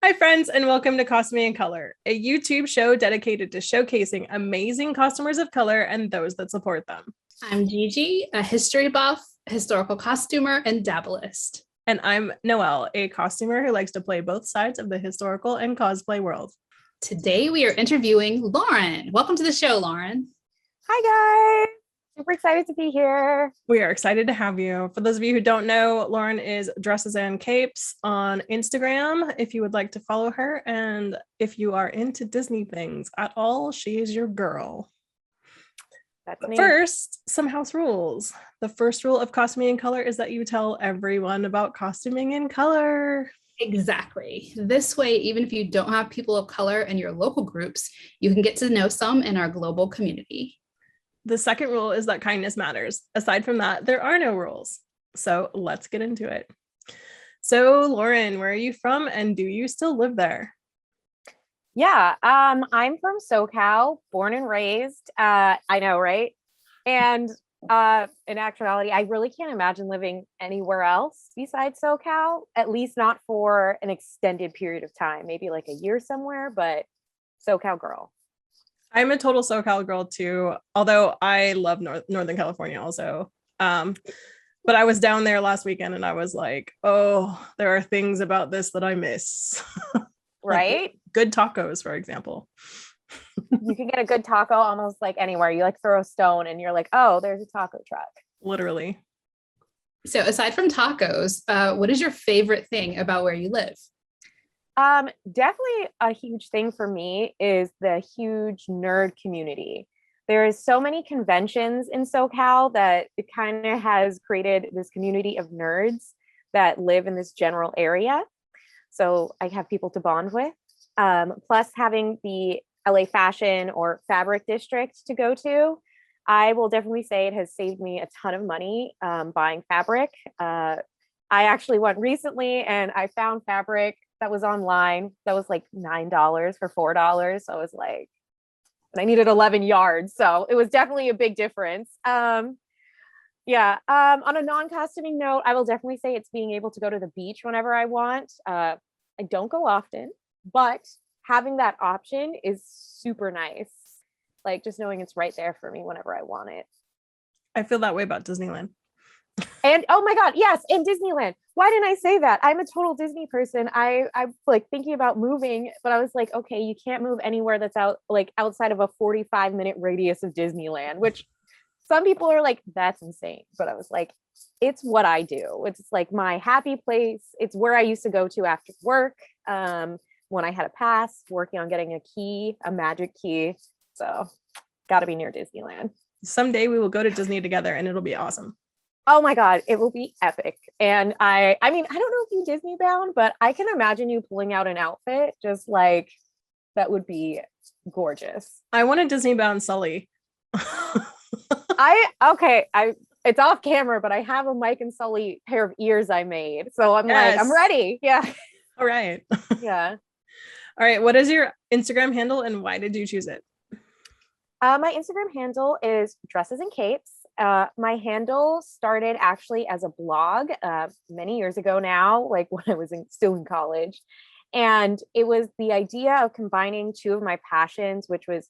Hi, friends, and welcome to Cosplay in Color, a YouTube show dedicated to showcasing amazing costumers of color and those that support them. I'm Gigi, a history buff, historical costumer, and dabbleist. And I'm Noelle, a costumer who likes to play both sides of the historical and cosplay world. Today, we are interviewing Lauren. Welcome to the show, Lauren. Hi, guys. Super excited to be here. We are excited to have you. For those of you who don't know, Lauren is DressesandCapes on Instagram, if you would like to follow her. And if you are into Disney things at all, she is your girl. That's But me. first, some house rules. The first rule of costuming in color is that you tell everyone about costuming in color. Exactly. This way, even if you don't have people of color in your local groups, you can get to know some in our global community. The second rule is that kindness matters. Aside from that, there are no rules. So let's get into it. So Lauren, where are you from and do you still live there? Yeah, I'm from SoCal, born and raised. I know, right? And in actuality, I really can't imagine living anywhere else besides SoCal, at least not for an extended period of time, maybe like a year somewhere, but SoCal girl. I'm a total SoCal girl too, although I love Northern California also. But I was down there last weekend and I was like, oh, there are things about this that I miss. Right? Like good tacos, for example. You can get a good taco almost like anywhere. You like throw a stone and you're like, oh, there's a taco truck. Literally. So aside from tacos, what is your favorite thing about where you live? Definitely a huge thing for me is the huge nerd community. There is so many conventions in SoCal that it kind of has created this community of nerds that live in this general area. So I have people to bond with. Plus having the LA fashion or fabric district to go to, I will definitely say it has saved me a ton of money buying fabric. I actually went recently and I found fabric that was online that was like $9 for $4. So I was like, and I needed 11 yards. So it was definitely a big difference. On a non-costuming note, I will definitely say it's being able to go to the beach whenever I want. I don't go often, but having that option is super nice. Like just knowing it's right there for me whenever I want it. I feel that way about Disneyland. And oh my God, yes, and Disneyland. Why didn't I say that? I'm a total Disney person. I'm like thinking about moving, but I was like, okay, you can't move anywhere that's outside of a 45-minute radius of Disneyland, which some people are like, that's insane. But I was like, it's what I do. It's like my happy place. It's where I used to go to after work. When I had a pass, working on getting a key, a magic key. So gotta be near Disneyland. Someday we will go to Disney together and it'll be awesome. Oh my God, it will be epic. And I mean, I don't know if you Disney bound, but I can imagine you pulling out an outfit just like that would be gorgeous. I want a Disney bound Sully. It's off camera, but I have a Mike and Sully pair of ears I made. So I'm Yes. like, I'm ready. Yeah. All right. Yeah. All right. What is your Instagram handle and why did you choose it? My Instagram handle is Dresses and Capes. My handle started actually as a blog many years ago now, like when I was still in college. And it was the idea of combining two of my passions, which was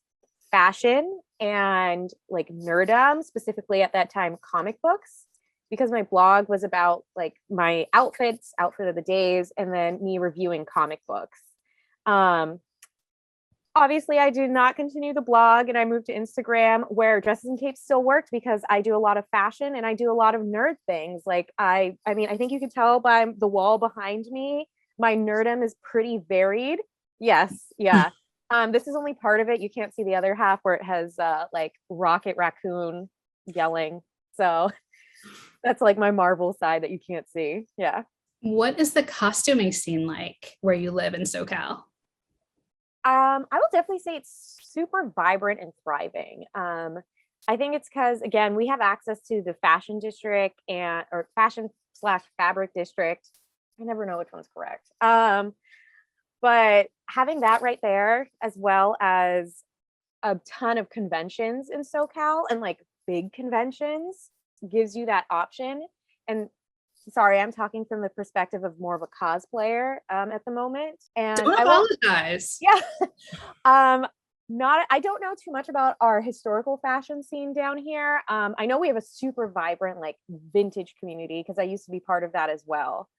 fashion and like nerdom, specifically at that time, comic books, because my blog was about like my outfit of the days, and then me reviewing comic books. Obviously, I did not continue the blog and I moved to Instagram where Dresses and Capes still worked because I do a lot of fashion and I do a lot of nerd things. Like I mean, I think you can tell by the wall behind me, my nerdom is pretty varied. Yes. Yeah. This is only part of it. You can't see the other half where it has like Rocket Raccoon yelling. So that's like my Marvel side that you can't see. Yeah. What is the costuming scene like where you live in SoCal? I will definitely say it's super vibrant and thriving. I think it's because, again, we have access to the fashion district or fashion/fabric district. I never know which one's correct. But having that right there, as well as a ton of conventions in SoCal and like big conventions, gives you that option. And sorry, I'm talking from the perspective of more of a cosplayer at the moment. And Don't I will, apologize. yeah. I don't know too much about our historical fashion scene down here. I know we have a super vibrant like vintage community because I used to be part of that as well.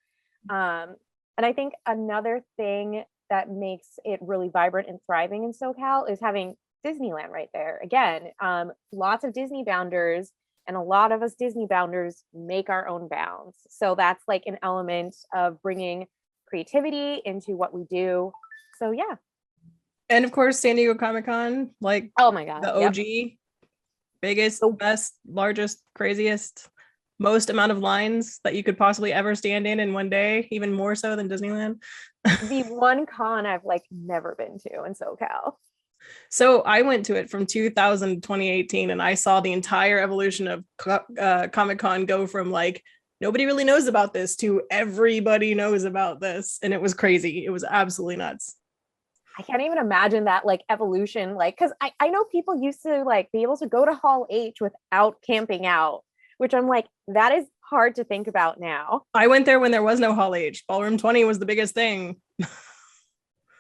And I think another thing that makes it really vibrant and thriving in SoCal is having Disneyland right there. Again, lots of Disney bounders, and a lot of us Disney bounders make our own bounds. So that's like an element of bringing creativity into what we do. So yeah. And of course, San Diego Comic-Con, like Oh my God. the OG, biggest, best, largest, craziest, most amount of lines that you could possibly ever stand in one day, even more so than Disneyland. The one con I've like never been to in SoCal. So I went to it from 2000 to 2018, and I saw the entire evolution of Comic-Con go from like, nobody really knows about this to everybody knows about this. And it was crazy. It was absolutely nuts. I can't even imagine that like evolution, like, because I know people used to like be able to go to Hall H without camping out, which I'm like, that is hard to think about now. I went there when there was no Hall H. Ballroom 20 was the biggest thing.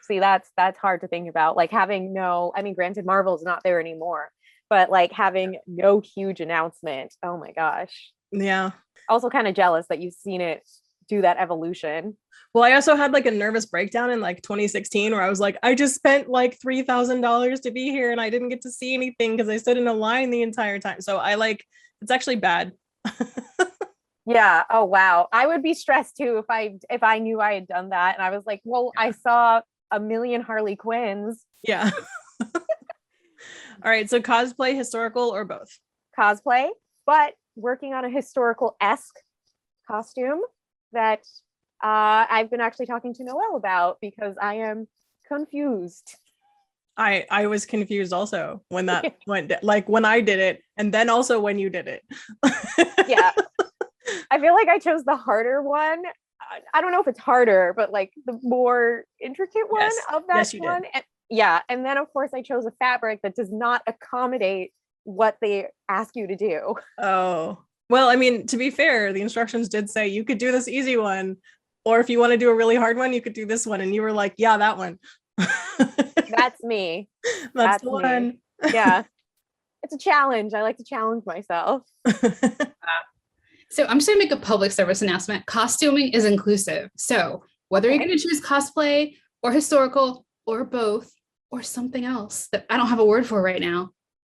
See, that's hard to think about. Like having no, I mean, granted, Marvel's not there anymore, but like having no huge announcement. Oh my gosh. Yeah. Also kind of jealous that you've seen it do that evolution. Well, I also had like a nervous breakdown in like 2016 where I was like, I just spent like $3,000 to be here and I didn't get to see anything because I stood in a line the entire time. So I like, it's actually bad. Yeah. Oh wow. I would be stressed too if I knew I had done that and I was like, well, I saw a million Harley Quinns. Yeah. All right. So cosplay, historical, or both? Cosplay, but working on a historical-esque costume that I've been actually talking to Noelle about because I am confused. I was confused also when that went, like when I did it, and then also when you did it. Yeah. I feel like I chose the harder one. I don't know if it's harder, but like the more intricate one of that one. And, yeah. And then of course I chose a fabric that does not accommodate what they ask you to do. Oh, well, I mean, to be fair, the instructions did say you could do this easy one, or if you want to do a really hard one, you could do this one. And you were like, yeah, that one. That's me. That's the one. Yeah. It's a challenge. I like to challenge myself. So I'm just gonna make a public service announcement. Costuming is inclusive. So whether you're gonna choose cosplay or historical or both or something else that I don't have a word for right now,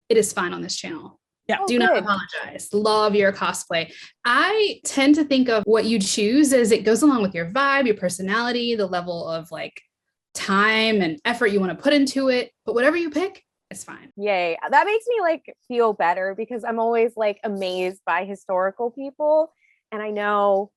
it is fine on this channel. Yeah. Do not apologize. Love your cosplay. I tend to think of what you choose as it goes along with your vibe, your personality, the level of like time and effort you want to put into it. But whatever you pick, it's fine. Yay. That makes me like feel better because I'm always like amazed by historical people. And I know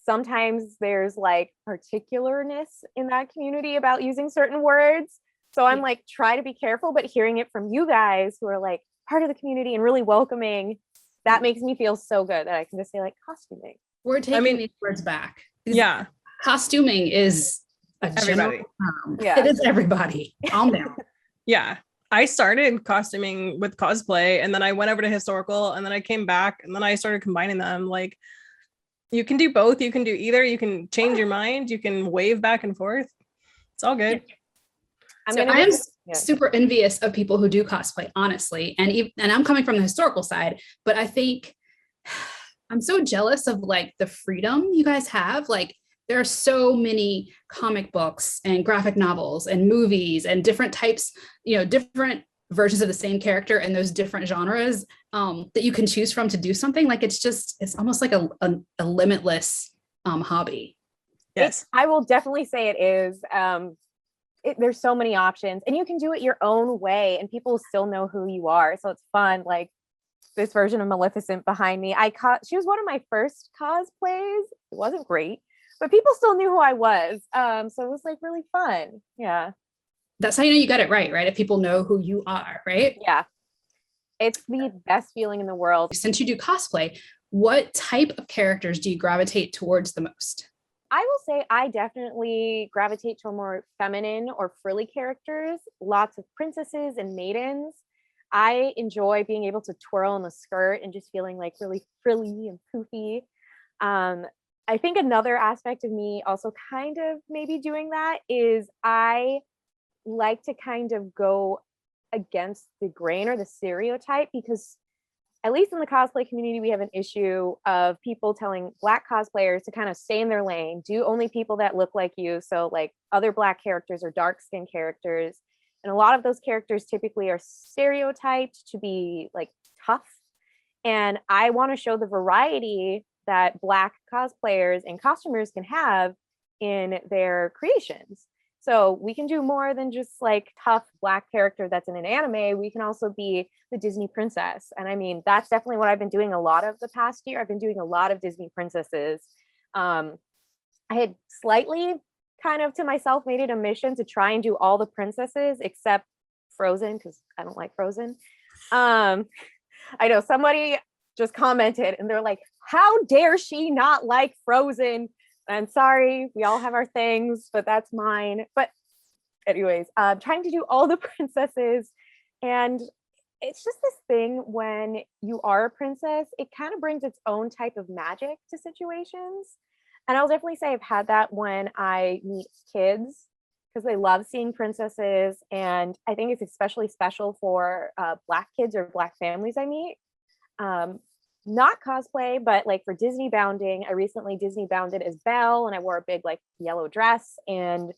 sometimes there's like particularness in that community about using certain words. So I'm like, try to be careful, but hearing it from you guys who are like part of the community and really welcoming, that makes me feel so good that I can just say like costuming. We're taking these words back. Yeah. Costuming is a general term. Yeah. It is everybody. Calm down. Yeah. I started costuming with cosplay and then I went over to historical and then I came back and then I started combining them. Like you can do both. You can do either. You can change your mind. You can wave back and forth. It's all good. I am super envious of people who do cosplay, honestly. And I'm coming from the historical side, but I think I'm so jealous of like the freedom you guys have. Like there are so many comic books and graphic novels and movies and different types, different versions of the same character and those different genres that you can choose from to do something. Like it's almost like a limitless hobby. Yes. I will definitely say it is. There's so many options and you can do it your own way and people still know who you are. So it's fun. Like this version of Maleficent behind me, she was one of my first cosplays. It wasn't great, but people still knew who I was. So it was like really fun. Yeah. That's how you know you got it right? If people know who you are, right? Yeah. It's the best feeling in the world. Since you do cosplay, what type of characters do you gravitate towards the most? I will say I definitely gravitate to a more feminine or frilly characters, lots of princesses and maidens. I enjoy being able to twirl in the skirt and just feeling like really frilly and poofy. I think another aspect of me also kind of maybe doing that is I like to kind of go against the grain or the stereotype, because at least in the cosplay community, we have an issue of people telling Black cosplayers to kind of stay in their lane, do only people that look like you. So like other Black characters or dark skinned characters. And a lot of those characters typically are stereotyped to be like tough. And I want to show the variety that Black cosplayers and costumers can have in their creations. So we can do more than just like tough Black character that's in an anime. We can also be the Disney princess. And I mean, that's definitely what I've been doing a lot of the past year. I've been doing a lot of Disney princesses. I had slightly kind of to myself made it a mission to try and do all the princesses except Frozen, because I don't like Frozen. I know somebody just commented and they're like, how dare she not like Frozen? I'm sorry, we all have our things, but that's mine. But anyways, trying to do all the princesses. And it's just this thing when you are a princess, it kind of brings its own type of magic to situations. And I'll definitely say I've had that when I meet kids, because they love seeing princesses. And I think it's especially special for Black kids or Black families I meet. Not cosplay, but like for Disney bounding, I recently Disney bounded as Belle, and I wore a big like yellow dress, and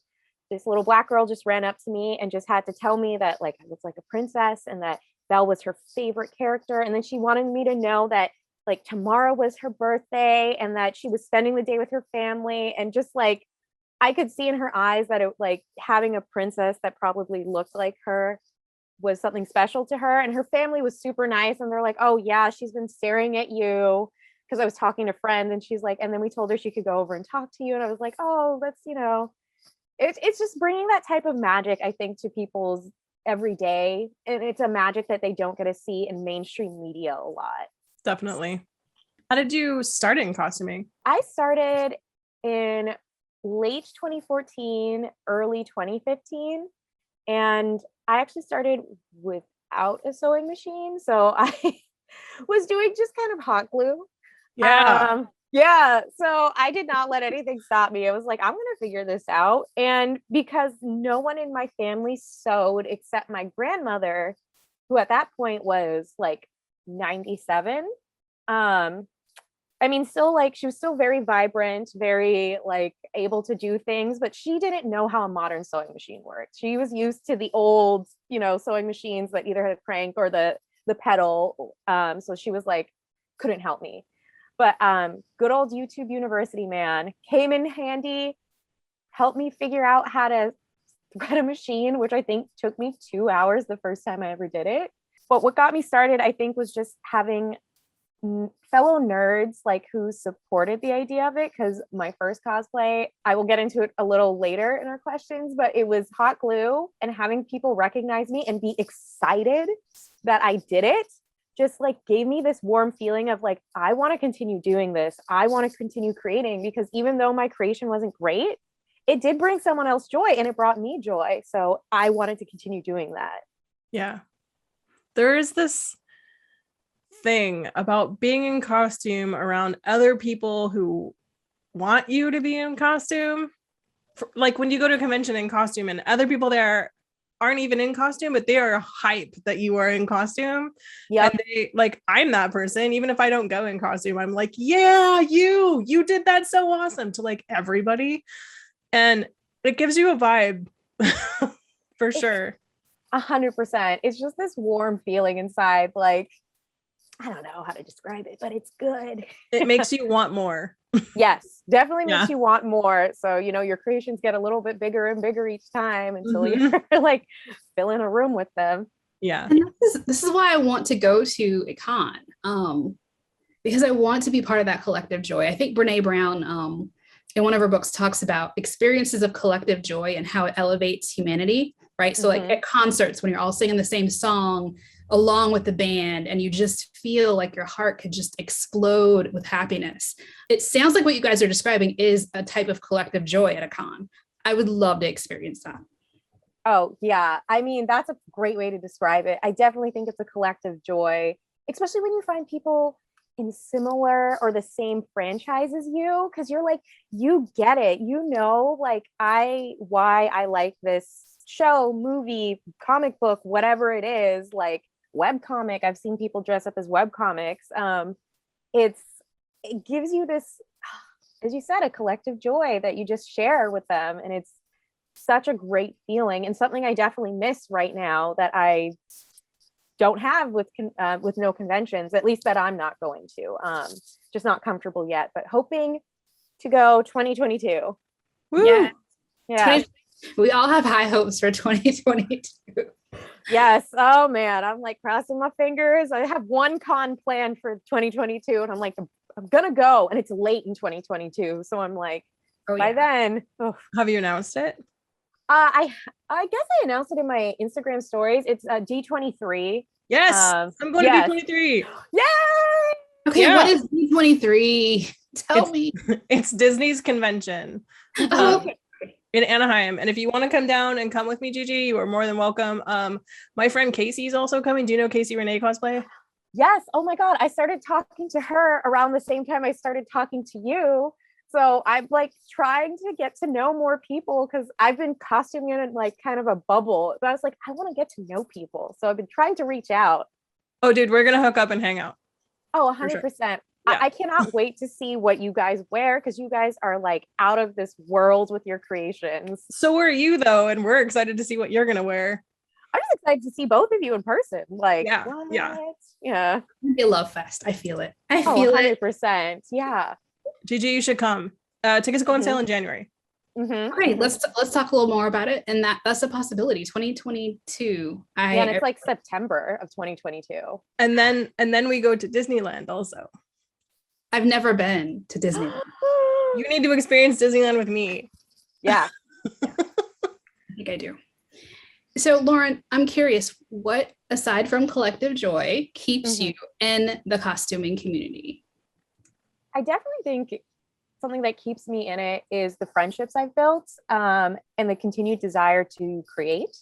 this little Black girl just ran up to me and just had to tell me that like I looked like a princess and that Belle was her favorite character. And then she wanted me to know that like tomorrow was her birthday and that she was spending the day with her family. And just like I could see in her eyes that it like having a princess that probably looked like her was something special to her. And her family was super nice, and they're like, oh yeah, she's been staring at you, because I was talking to friends, and she's like, and then we told her she could go over and talk to you. And I was like, oh, that's, you know, it's just bringing that type of magic, I think, to people's everyday, and it's a magic that they don't get to see in mainstream media a lot. Definitely. How did you start in costuming? I started in late 2014, early 2015, and I actually started without a sewing machine. So I was doing just kind of hot glue. Yeah. Yeah. So I did not let anything stop me. I was like, I'm going to figure this out. And because no one in my family sewed except my grandmother, who at that point was like 97. I mean, still like she was still very vibrant, very like able to do things, but she didn't know how a modern sewing machine worked. She was used to the old, you know, sewing machines that either had a crank or the pedal. So she was like, couldn't help me. But good old YouTube University man came in handy, helped me figure out how to thread a machine, which I think took me 2 hours the first time I ever did it. But what got me started, I think, was just having fellow nerds like who supported the idea of it. Because my first cosplay, I will get into it a little later in our questions, but it was hot glue, and having people recognize me and be excited that I did it just like gave me this warm feeling of like, I want to continue doing this. I want to continue creating, because even though my creation wasn't great, it did bring someone else joy, and it brought me joy. So I wanted to continue doing that. Yeah. There is this thing about being in costume around other people who want you to be in costume. Like when you go to a convention in costume and other people there aren't even in costume, but they are hype that you are in costume. Yeah. And they like, I'm that person. Even if I don't go in costume, I'm like, yeah, you did that so awesome to like everybody. And it gives you a vibe for sure. 100%. It's just this warm feeling inside. Like, I don't know how to describe it, but it's good. It makes you want more. Yes, definitely makes you want more. So, you know, your creations get a little bit bigger and bigger each time until you're like filling a room with them. Yeah. And this is why I want to go to a con, because I want to be part of that collective joy. I think Brene Brown, in one of her books, talks about experiences of collective joy and how it elevates humanity, right? So like at concerts, when you're all singing the same song along with the band, and you just feel like your heart could just explode with happiness. It sounds like what you guys are describing is a type of collective joy at a con. I would love to experience that. Oh, yeah. I mean, that's a great way to describe it. I definitely think it's a collective joy, especially when you find people in similar or the same franchise as you, because you're like, you get it, you know, like why I like this show, movie, comic book, whatever it is, like web comic. I've seen people dress up as web comics. It gives you this, as you said, a collective joy that you just share with them, and it's such a great feeling, and something I definitely miss right now that I don't have with no conventions, at least that I'm not going to. Just not comfortable yet, but hoping to go 2022. Woo! Yeah. Yeah. We all have high hopes for 2022. Yes. Oh man, I'm like crossing my fingers. I have one con planned for 2022, and I'm like, I'm gonna go, and it's late in 2022, so I'm like, by then. Oh. Have you announced it? I guess I announced it in my Instagram stories. It's D23. Yes, I'm going to D23. Yay! Okay, what is D23? Tell me. It's Disney's convention. Okay. In Anaheim, and if you want to come down and come with me, Gigi, you are more than welcome. My friend Casey is also coming. Do you know Casey Renee Cosplay? Yes. Oh my god, I started talking to her around the same time I started talking to you. So I'm like trying to get to know more people, because I've been costuming in like kind of a bubble, but I was like, I want to get to know people, so I've been trying to reach out. Oh dude, we're gonna hook up and hang out. Oh, 100%. Sure. Yeah. I cannot wait to see what you guys wear, because you guys are like out of this world with your creations. So are you though, and we're excited to see what you're gonna wear. I'm just excited to see both of you in person. Like, yeah, what? Yeah. It'll be a love fest. I feel it. I feel 100%. It. Yeah. Gigi, you should come. Tickets go on sale in January. Okay, let's talk a little more about it, and that's a possibility. 2022. And it's like September of 2022. And then we go to Disneyland also. I've never been to Disneyland. You need to experience Disneyland with me. Yeah. I think I do. So Lauren, I'm curious, what aside from collective joy keeps you in the costuming community? I definitely think something that keeps me in it is the friendships I've built, and the continued desire to create.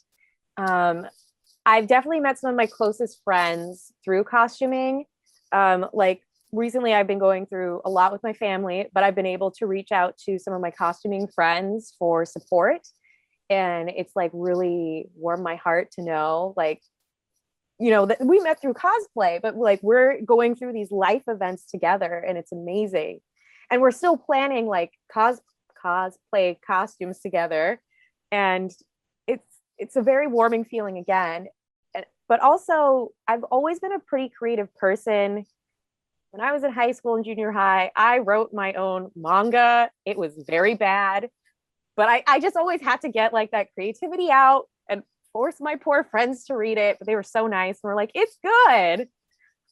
I've definitely met some of my closest friends through costuming. Like recently I've been going through a lot with my family, but I've been able to reach out to some of my costuming friends for support. And it's like really warmed my heart to know, like, you know, that we met through cosplay, but like we're going through these life events together, and it's amazing. And we're still planning like cosplay costumes together. And it's a very warming feeling again. But also I've always been a pretty creative person. When I was in high school and junior high, I wrote my own manga. It was very bad, but I just always had to get like that creativity out and force my poor friends to read it. But they were so nice and were like, it's good.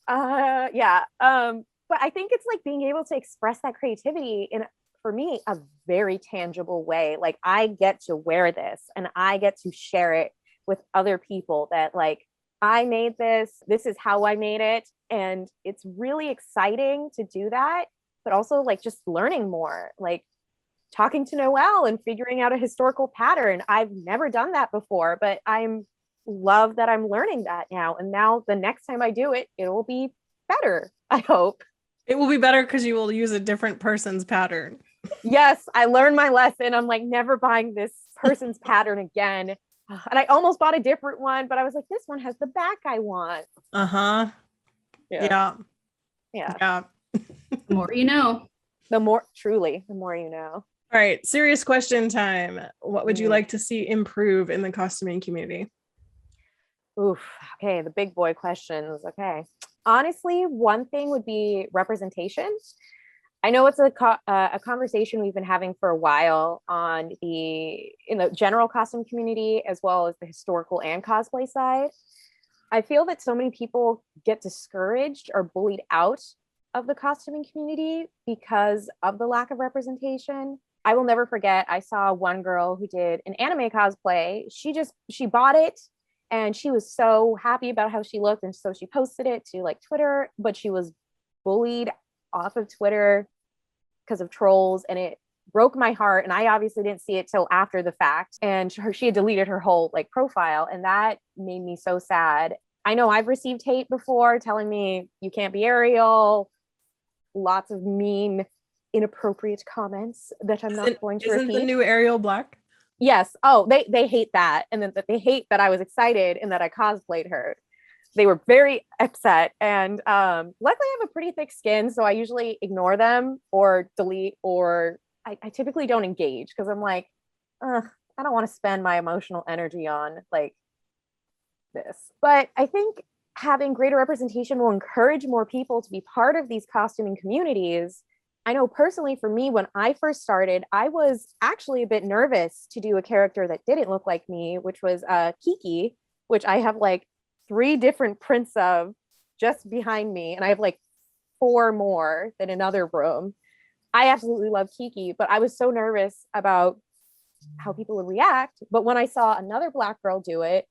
But I think it's like being able to express that creativity in, for me, a very tangible way. Like I get to wear this and I get to share it with other people that like, I made this is how I made it. And it's really exciting to do that, but also like just learning more, like talking to Noelle and figuring out a historical pattern. I've never done that before, but I'm love that I'm learning that now. And now the next time I do it, it will be better. I hope. It will be better because you will use a different person's pattern. Yes, I learned my lesson. I'm like, never buying this person's pattern again. And I almost bought a different one, but I was like, this one has the back I want. Uh-huh. Yeah. The more you know. The more you know. All right, serious question time. What would you like to see improve in the costuming community? Oof. Okay, the big boy questions. Okay. Honestly, one thing would be representation. I know it's a conversation we've been having for a while in the general costume community, as well as the historical and cosplay side. I feel that so many people get discouraged or bullied out of the costuming community because of the lack of representation. I will never forget, I saw one girl who did an anime cosplay. She bought it and she was so happy about how she looked. And so she posted it to like Twitter, but she was bullied off of Twitter because of trolls, and it broke my heart. And I obviously didn't see it till after the fact. And she had deleted her whole like profile, and that made me so sad. I know I've received hate before telling me you can't be Ariel, lots of mean, inappropriate comments that I'm not going to repeat. Isn't the new Ariel black? Yes. Oh, they hate that. And then they hate that I was excited and that I cosplayed her. They were very upset. And luckily I have a pretty thick skin, so I usually ignore them or delete, or I typically don't engage because I'm like, I don't want to spend my emotional energy on like this. But I think having greater representation will encourage more people to be part of these costuming communities. I know personally for me, when I first started, I was actually a bit nervous to do a character that didn't look like me, which was Kiki, which I have like 3 different prints of just behind me. And I have like 4 more in another room. I absolutely love Kiki, but I was so nervous about how people would react. But when I saw another Black girl do it,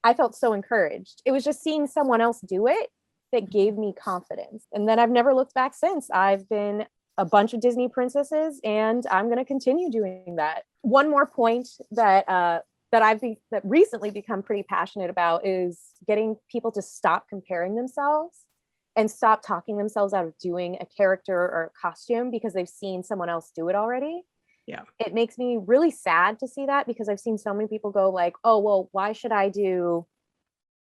I felt so encouraged. It was just seeing someone else do it that gave me confidence. And then I've never looked back since. I've been a bunch of Disney princesses, and I'm going to continue doing that. One more point that I've recently become pretty passionate about is getting people to stop comparing themselves and stop talking themselves out of doing a character or a costume because they've seen someone else do it already. Yeah. It makes me really sad to see that, because I've seen so many people go like, oh, well, why should I do,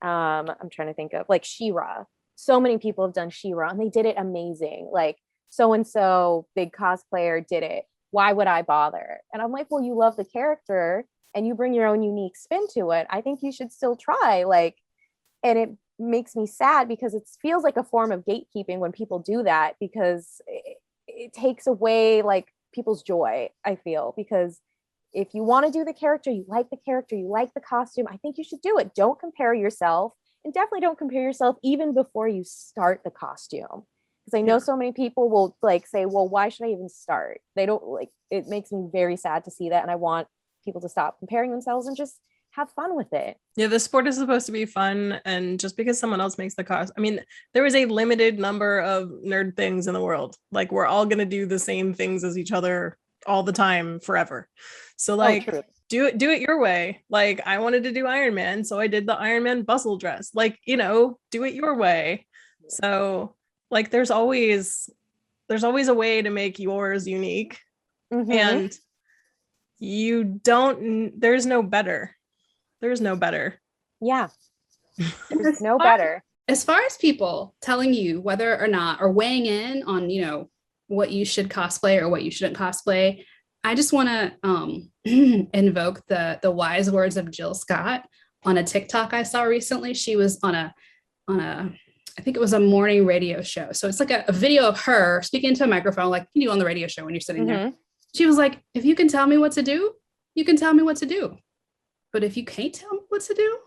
I'm trying to think of like She-Ra. So many people have done She-Ra and they did it amazing. Like so-and-so big cosplayer did it. Why would I bother? And I'm like, well, you love the character and you bring your own unique spin to it. I think you should still try. Like, and it makes me sad because it feels like a form of gatekeeping when people do that, because it takes away like people's joy, I feel, because if you want to do the character, you like the costume, I think you should do it. Don't compare yourself, and definitely don't compare yourself even before you start the costume. Because I know so many people will like say, well, why should I even start? They don't like, it makes me very sad to see that. And I want people to stop comparing themselves and just have fun with it. Yeah, the sport is supposed to be fun, and just because someone else makes the cost, I mean, there is a limited number of nerd things in the world. Like, we're all gonna do the same things as each other all the time forever. So like, do it your way. Like, I wanted to do Iron Man, so I did the Iron Man bustle dress. Like, you know, do it your way. So like, there's always a way to make yours unique. Mm-hmm. And there's no better. Yeah. There's no better. As far as people telling you whether or not, or weighing in on, you know, what you should cosplay or what you shouldn't cosplay, I just want to invoke the wise words of Jill Scott on a TikTok I saw recently. She was on a I think it was a morning radio show. So it's like a video of her speaking into a microphone, like you do on the radio show when you're sitting there. She was like, if you can tell me what to do, you can tell me what to do. But if you can't tell me what to do,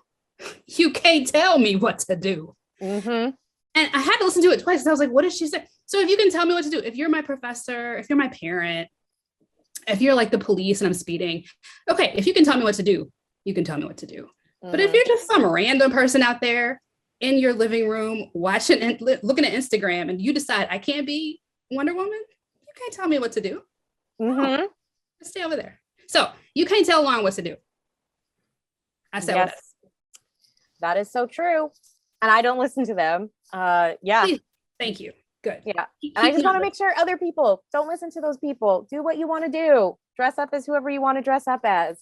you can't tell me what to do. Mm-hmm. And I had to listen to it twice. I was like, what did she say? So if you can tell me what to do, if you're my professor, if you're my parent, if you're like the police and I'm speeding, okay, if you can tell me what to do, you can tell me what to do. But if you're just some random person out there in your living room watching and looking at Instagram and you decide I can't be Wonder Woman, you can't tell me what to do. Mm-hmm. Just stay over there. So you can't tell Lauren what to do. I said yes. That is so true. And I don't listen to them. Yeah. Please. Thank you. Good. Yeah. And I just want to make sure other people don't listen to those people. Do what you want to do. Dress up as whoever you want to dress up as.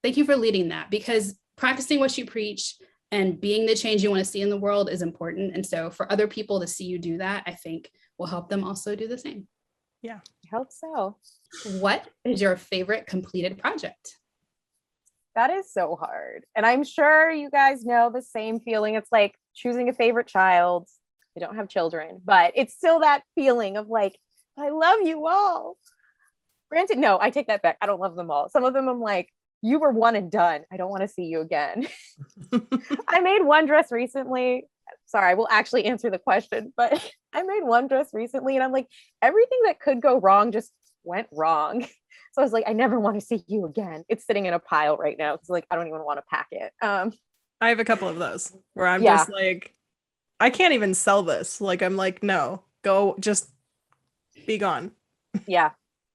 Thank you for leading that, because practicing what you preach and being the change you want to see in the world is important. And so for other people to see you do that, I think will help them also do the same. Yeah. I hope so. What is your favorite completed project? That is so hard. And I'm sure you guys know the same feeling. It's like choosing a favorite child. I don't have children, but it's still that feeling of like, I love you all. Granted, no, I take that back. I don't love them all. Some of them I'm like, you were one and done. I don't want to see you again. I made one dress recently. Sorry, I will actually answer the question, but I made one dress recently and I'm like, everything that could go wrong just went wrong. So I was like, I never want to see you again. It's sitting in a pile right now. It's like, I don't even want to pack it. I have a couple of those where I'm just like, I can't even sell this. Like, I'm like, no, go, just be gone. Yeah.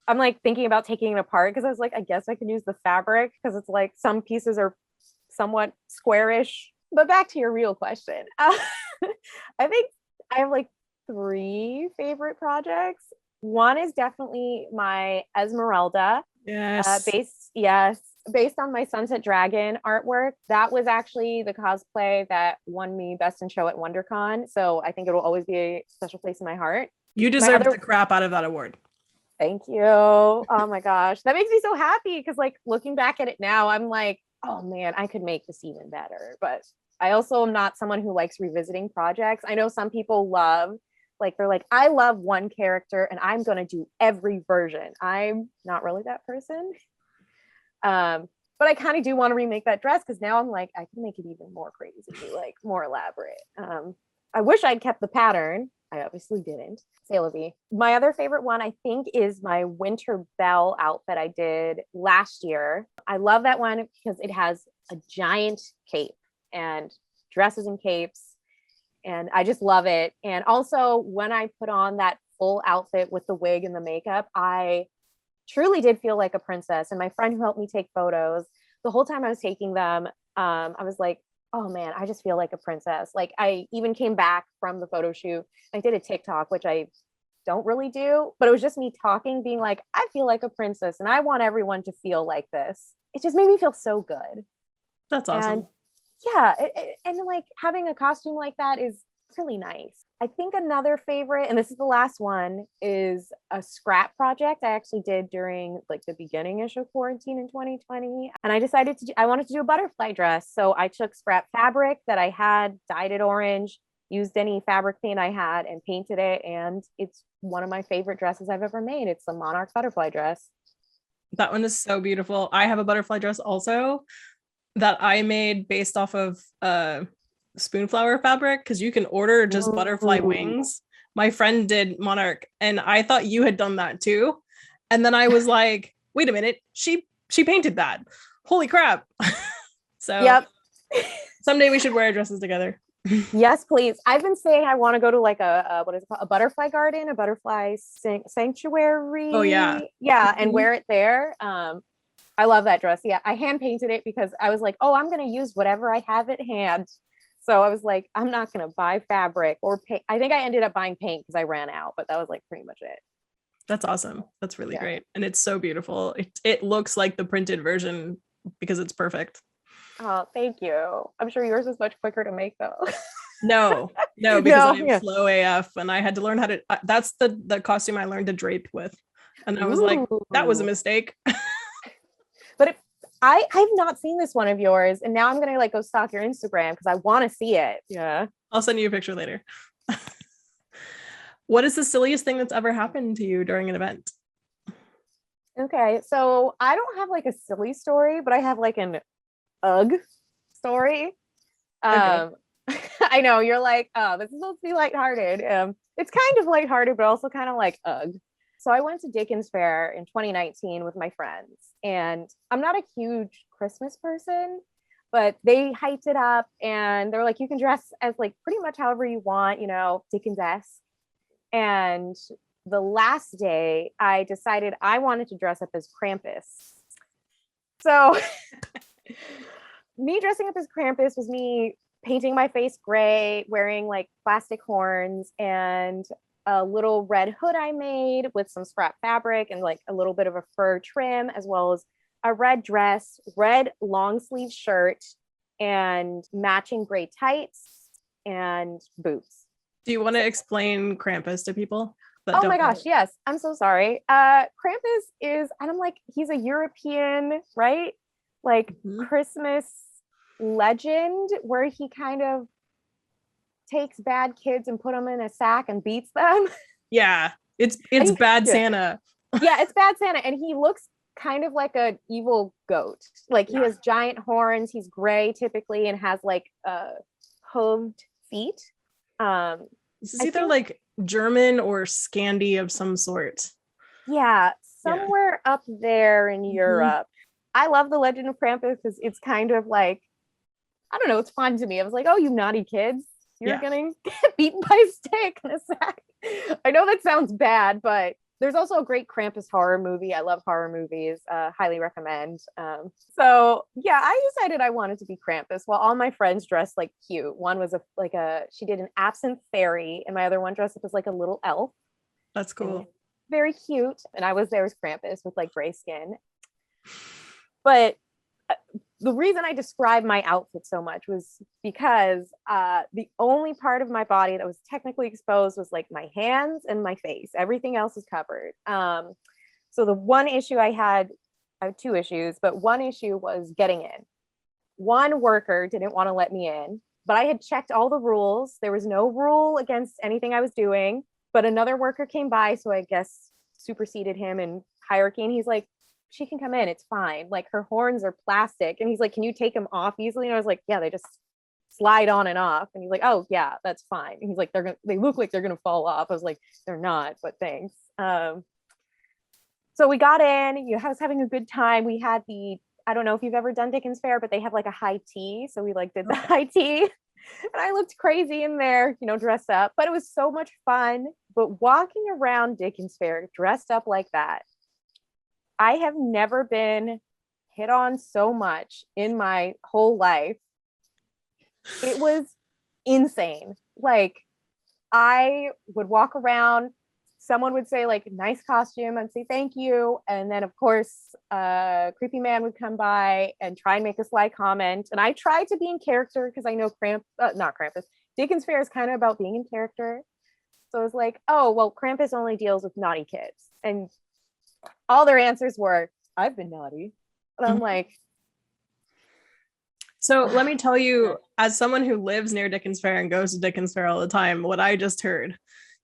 I'm like thinking about taking it apart because I was like, I guess I can use the fabric because it's like some pieces are somewhat squarish. But back to your real question. I think I have like three favorite projects. One is definitely my Esmeralda. Yes. Based on my Sunset Dragon artwork. That was actually the cosplay that won me Best in Show at WonderCon. So I think it will always be a special place in my heart. You deserve the crap out of that award. Thank you. Oh my gosh. That makes me so happy because like looking back at it now, I'm like, oh man, I could make this even better. But I also am not someone who likes revisiting projects. I know some people love, like, they're like, I love one character and I'm going to do every version. I'm not really that person. But I kind of do want to remake that dress because now I'm like, I can make it even more crazy, like more elaborate. I wish I'd kept the pattern. I obviously didn't. C'est la vie. My other favorite one, I think, is my Winter Belle outfit I did last year. I love that one because it has a giant cape and dresses and capes. And I just love it. And also when I put on that full outfit with the wig and the makeup, I truly did feel like a princess. And my friend who helped me take photos, the whole time I was taking them, I was like, oh man, I just feel like a princess. Like I even came back from the photo shoot. I did a TikTok, which I don't really do, but it was just me talking, being like, I feel like a princess and I want everyone to feel like this. It just made me feel so good. That's awesome. And yeah, and like having a costume like that is really nice. I think another favorite, and this is the last one, is a scrap project I actually did during like the beginning-ish of quarantine in 2020. And I decided I wanted to do a butterfly dress. So I took scrap fabric that I had, dyed it orange, used any fabric paint I had and painted it. And it's one of my favorite dresses I've ever made. It's the monarch butterfly dress. That one is so beautiful. I have a butterfly dress also that I made based off of spoonflower fabric because you can order just butterfly wings. My friend did monarch and I thought you had done that too. And then I was like, wait a minute, she painted that. Holy crap. So yep. Someday we should wear dresses together. Yes, please. I've been saying I want to go to like a what is it called? A butterfly garden, a butterfly sanctuary. Oh yeah. Yeah. And wear it there. I love that dress. Yeah. I hand painted it because I was like, oh, I'm going to use whatever I have at hand. So I was like, I'm not going to buy fabric or paint. I think I ended up buying paint because I ran out, but that was like pretty much it. That's awesome. That's really great. And it's so beautiful. It looks like the printed version because it's perfect. Oh, thank you. I'm sure yours is much quicker to make though. No, because I'm slow AF and I had to learn how to, that's the costume I learned to drape with. And I was like, that was a mistake. But I've not seen this one of yours, and now I'm gonna like go stalk your Instagram because I want to see it. Yeah, I'll send you a picture later. What is the silliest thing that's ever happened to you during an event? Okay, so I don't have like a silly story, but I have like an ugh story. Okay. I know you're like, oh, this is supposed to be lighthearted. It's kind of lighthearted, but also kind of like ugh. So I went to Dickens Fair in 2019 with my friends, and I'm not a huge Christmas person, but they hyped it up and they're like, you can dress as like pretty much however you want, you know, Dickens-esque. And the last day I decided I wanted to dress up as Krampus. So me dressing up as Krampus was me painting my face gray, wearing like plastic horns and a little red hood I made with some scrap fabric and like a little bit of a fur trim, as well as a red dress, red long sleeve shirt, and matching gray tights and boots. Do you want to explain Krampus to people? Oh my gosh, yes. I'm so sorry. Krampus is, and I'm like, he's a European, right? Like Christmas legend where he kind of takes bad kids and put them in a sack and beats them. Yeah, it's bad Santa. Yeah, it's bad Santa, and he looks kind of like an evil goat. Like he has giant horns. He's gray typically and has like hooved feet. This is either like German or Scandi of some sort. Yeah, somewhere up there in Europe. I love the Legend of Krampus because it's kind of like, I don't know, it's fun to me. I was like, oh, you naughty kids. You're gonna get beaten by a stick in a sack. I know that sounds bad, but there's also a great Krampus horror movie. I love horror movies. Highly recommend. So yeah, I decided I wanted to be Krampus while all my friends dressed like cute. One was she did an absinthe fairy, and my other one dressed up as like a little elf. That's cool. Very cute. And I was there as Krampus with like gray skin. But the reason I described my outfit so much was because the only part of my body that was technically exposed was like my hands and my face. Everything else is covered. So the one issue I have two issues, but one issue was getting in. One worker didn't want to let me in, but I had checked all the rules. There was no rule against anything I was doing, but another worker came by, so I guess superseded him in hierarchy, and he's like, she can come in, it's fine. Like, her horns are plastic. And he's like, can you take them off easily? And I was like, yeah, they just slide on and off. And he's like, oh yeah, that's fine. And he's like, they look like they're gonna fall off. I was like, they're not, but thanks. So we got in, I was having a good time. We had I don't know if you've ever done Dickens Fair, but they have like a high tea. So we like did the high tea. And I looked crazy in there, dressed up, but it was so much fun. But walking around Dickens Fair dressed up like that, I have never been hit on so much in my whole life. It was insane. Like, I would walk around, someone would say like, nice costume, I'd say thank you, and then of course a creepy man would come by and try and make a sly comment, and I tried to be in character because I know not Krampus, Dickens Fair is kind of about being in character. So I was like, oh well, Krampus only deals with naughty kids, and all their answers were, I've been naughty. And I'm like, so let me tell you, as someone who lives near Dickens Fair and goes to Dickens Fair all the time, what I just heard.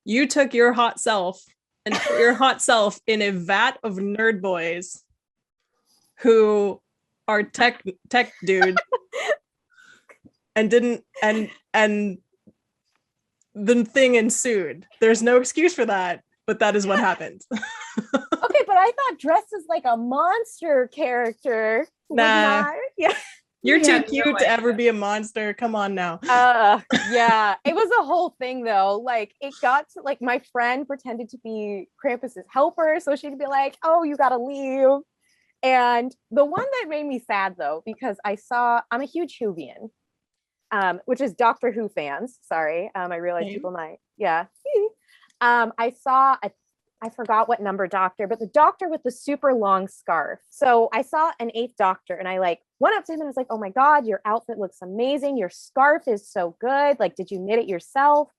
You took your hot self and put your hot self in a vat of nerd boys who are tech dudes and the thing ensued. There's no excuse for that, but that is what happened. Okay, but I thought dressed as like a monster character. Nah. Yeah. You're too cute to ever be a monster. Come on now. Yeah, it was a whole thing though. Like, it got to like, my friend pretended to be Krampus's helper, so she'd be like, "Oh, you gotta leave." And the one that made me sad though, because I'm a huge Whovian, which is Doctor Who fans. Sorry, I realize people might. Yeah. I forgot what number doctor, but the doctor with the super long scarf. So I saw an 8th Doctor, and I like went up to him and was like, oh my God, your outfit looks amazing. Your scarf is so good. Like, did you knit it yourself?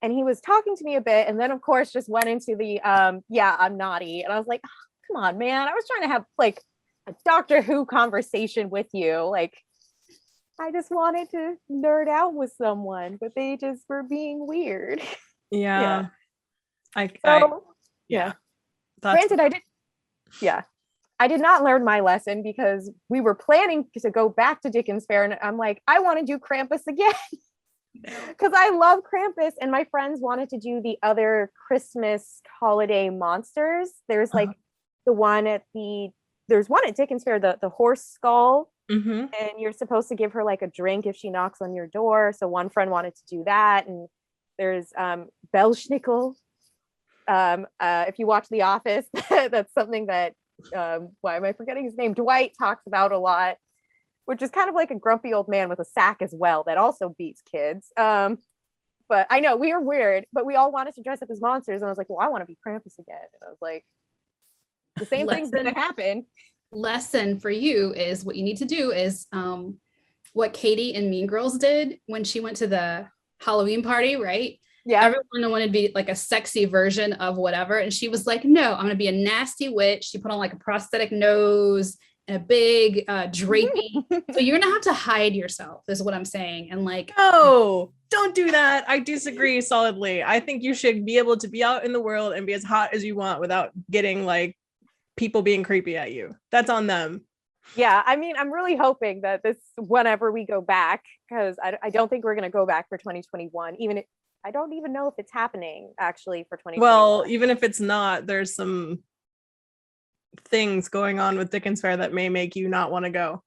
And he was talking to me a bit. And then of course just went into the, yeah, I'm naughty. And I was like, oh, come on, man. I was trying to have like a Doctor Who conversation with you. Like, I just wanted to nerd out with someone, but they just were being weird. Yeah. Yeah. Granted, I did not learn my lesson because we were planning to go back to Dickens Fair, and I'm like, I want to do Krampus again because I love Krampus, and my friends wanted to do the other Christmas holiday monsters. There's like there's one at Dickens Fair, the horse skull, and you're supposed to give her like a drink if she knocks on your door. So one friend wanted to do that, and there's Belschnickel. If you watch The Office, that's something that why am I forgetting his name? Dwight talks about a lot, which is kind of like a grumpy old man with a sack as well that also beats kids. But I know we were weird, but we all wanted to dress up as monsters, and I was like, well, I want to be Krampus again. And I was like, the same thing's gonna happen. Lesson for you is what you need to do is what Katie in Mean Girls did when she went to the Halloween party, right? Yeah. Everyone wanted to be like a sexy version of whatever. And she was like, no, I'm going to be a nasty witch. She put on like a prosthetic nose and a big drapey. So you're going to have to hide yourself is what I'm saying. And like, no, don't do that. I disagree solidly. I think you should be able to be out in the world and be as hot as you want without getting like people being creepy at you. That's on them. Yeah, I mean, I'm really hoping that whenever we go back, because I don't think we're going to go back for 2021, I don't even know if it's happening actually for 2021. Well, even if it's not, there's some things going on with Dickens Fair that may make you not want to go.